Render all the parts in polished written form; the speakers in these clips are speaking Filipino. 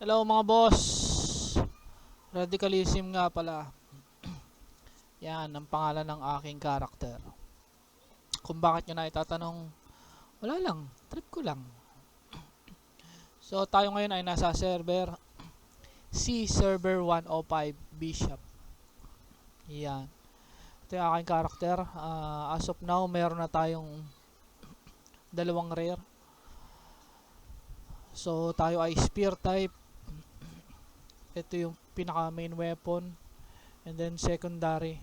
Hello mga boss. Radicalism nga pala. Yan ang pangalan ng aking karakter. Kung bakit nyo na itatanong, wala lang, trip ko lang. So tayo ngayon ay nasa server C Server 105 Bishop. Yan. Ito yung aking karakter. As of now, meron na tayong dalawang rare. So tayo ay spear type. Ito yung pinaka main weapon. And then secondary.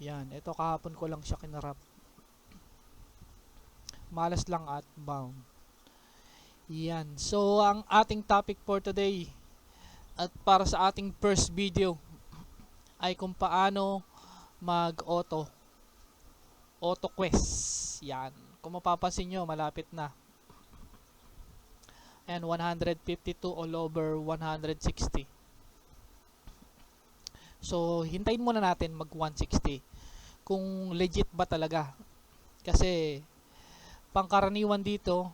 Yan. Ito kahapon ko lang siya kinarap. Malas lang at bound. Yan. So ang ating topic for today at para sa ating first video ay kung paano mag-auto quest. Yan. Kung mapapansin nyo, malapit na. And 152 all over 160. So hintayin muna natin mag 160 kung legit ba talaga. Kasi pangkaraniwan dito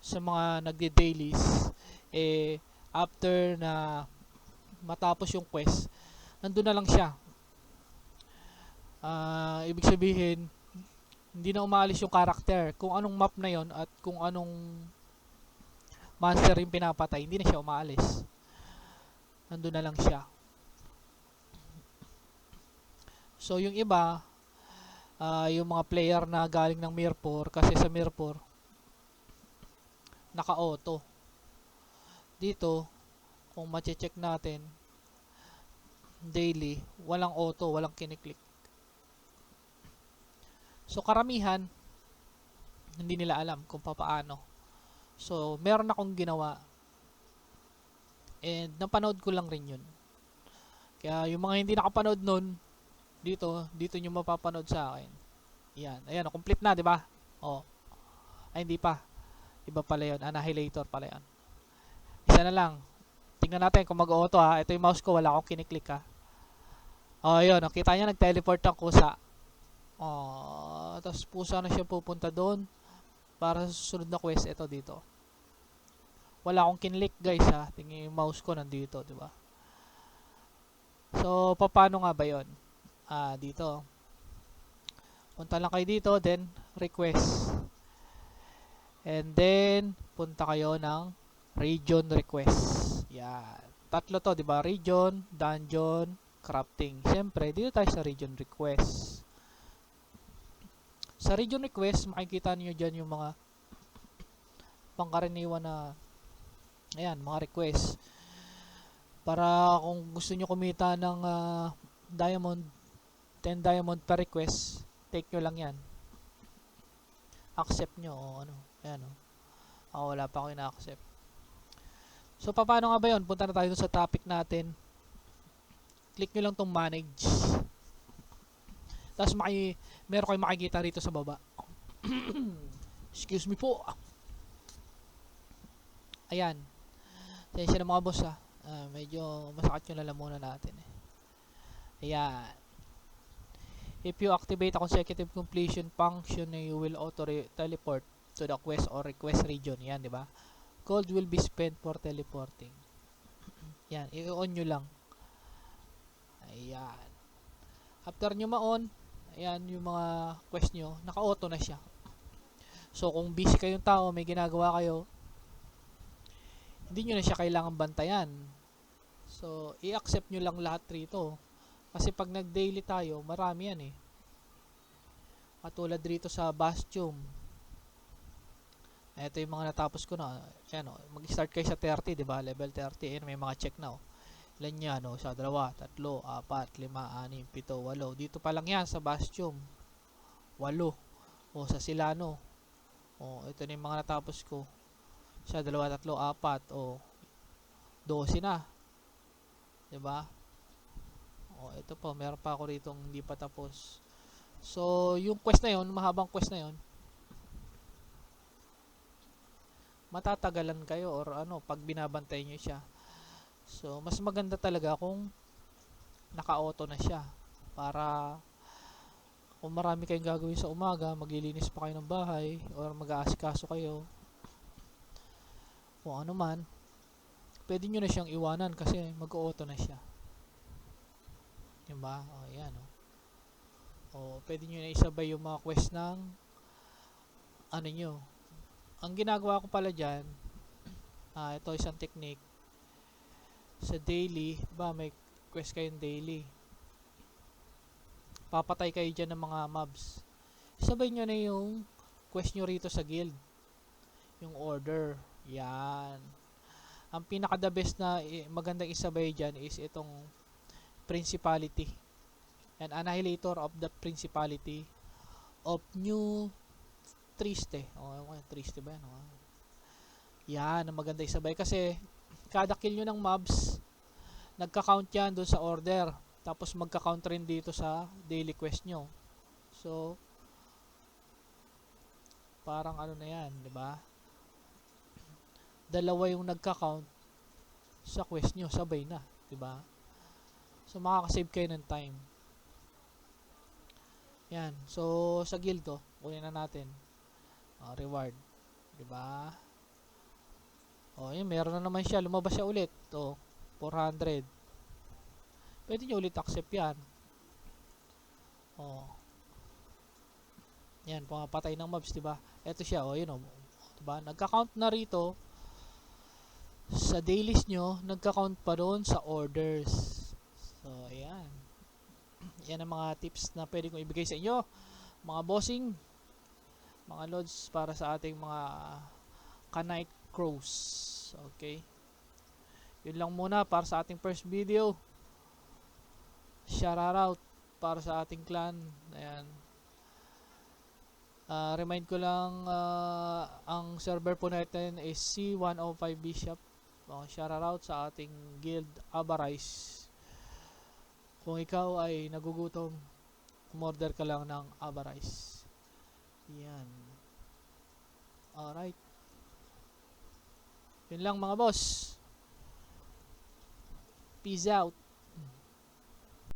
sa mga nagde-dailies, after na matapos yung quest, nandun na lang siya. Ibig sabihin, hindi na umaalis yung character. Kung anong map na yon at kung anong monster yung pinapatay, hindi na siya umaalis. Nandun na lang siya. So yung iba, yung mga player na galing ng Mirror, kasi sa Mirror naka-auto. Dito, kung ma-check natin, daily, walang auto, walang kiniklik. So karamihan, hindi nila alam kung paano. So meron akong ginawa, and napanood ko lang rin yun. Kaya yung mga hindi nakapanood nun, dito nyo mapapanood sa akin. Yan, ayan, complete na, di ba? Oh. Ay, hindi pa. Iba pala yun, annihilator pala yan. Isa na lang. Tingnan natin kung mag-auto ha. Ito yung mouse ko, wala akong kiniklik ha. Oh, yun, nakita niya nag-teleport ang kusa. Oh, tapos pusa na siya pupunta doon para sa susunod na quest. Ito dito. Wala akong kinlik guys ha. Tingnan yung mouse ko nandito, di ba? So, paano nga ba yun? Dito. Punta lang kayo dito, then request. And then punta kayo ng region request. Yan. Tatlo to, 'di ba? Region, dungeon, crafting. Siyempre, dito tayo sa region request. Sa region request, makikita niyo diyan yung mga pangkaraniwan na ayan, mga request. Para kung gusto niyo kumita ng diamond, 10 diamond per request, take nyo lang yan. Accept nyo o ano. Ayan o. Wala pa ako ina-accept. So paano nga ba yun? Punta na tayo sa topic natin. Click nyo lang tong manage. Tapos meron kayong makikita rito sa baba. Excuse me po. Ayan. Tensya na mga boss ha. Medyo masakit yung lalamunan natin eh. Ayan. If you activate a consecutive completion function, you will auto-teleport to the quest or request region. Yan, di ba? Gold will be spent for teleporting. Yan, i-on nyo lang. Ayan. After nyo ma-on, ayan yung mga quest nyo, naka-auto na siya. So, kung busy kayong tao, may ginagawa kayo, hindi nyo na siya kailangan bantayan. So, i-accept nyo lang lahat rito. Kasi pag nag-daily tayo, marami yan eh. Katulad rito sa Bastion. Ito yung mga natapos ko na. Ayan o, mag-start kayo sa 30, diba? Level 30. Ayan, may mga check na o. Ilan yan o? Sa 2, 3, 4, 5, 6, 7, 8. Dito pa lang yan sa Bastion. 8. O, sa Silano. O, ito na yung mga natapos ko. Sa 2, 3, 4. O, 12 na. Diba? Oh, ito po, meron pa ako rito hindi pa tapos. So, yung quest na yon, mahabang quest na yon, matatagalan kayo or ano, pag binabantay nyo siya. So, mas maganda talaga kung naka-auto na siya. Para kung marami kayong gagawin sa umaga, maglilinis pa kayo ng bahay or mag-aasikaso kayo, kung ano man, pwede nyo na siyang iwanan kasi mag-auto na siya. Diba? O, yan, o. O, pwede nyo na isabay yung mga quest ng ano nyo. Ang ginagawa ko pala dyan, ito isang technique. Sa daily, ba may quest kayong daily. Papatay kayo dyan ng mga mobs. Isabay nyo na yung quest nyo rito sa guild. Yung order. Yan. Ang pinaka the best na magandang isabay dyan is itong principality. And annihilator of the principality of New Triste. Triste ba yan? Yan, ang maganda isabay. Kasi, kada kill nyo ng mobs, nagka-count yan doon sa order. Tapos, magka-count rin dito sa daily quest nyo. So, parang ano na yan, di ba? Dalawa yung nagka-count sa quest nyo, sabay na, di ba? So, makakasave kayo ng time. Yan. So, sa guild to, kunin na natin. Reward. Diba? Yun, meron na naman siya. Lumabas siya ulit. 400. Pwede nyo ulit accept yan. Yan, pumapatay ng mobs, diba? Ito siya, yun, diba? Nagka-count na rito sa dailies nyo, nagka-count pa doon sa orders. So, ayan. Yan ang mga tips na pwede kong ibigay sa inyo, mga bossing, mga lods, para sa ating mga ka-night crows. Okay, yun lang muna para sa ating first video. Shout out para sa ating clan. Ayan, remind ko lang, ang server po natin is C105 Bishop. Shout out sa ating guild Avarice. Kung ikaw ay nagugutom, umorder ka lang ng Avarice. Yan. Alright. Yun lang mga boss. Peace out.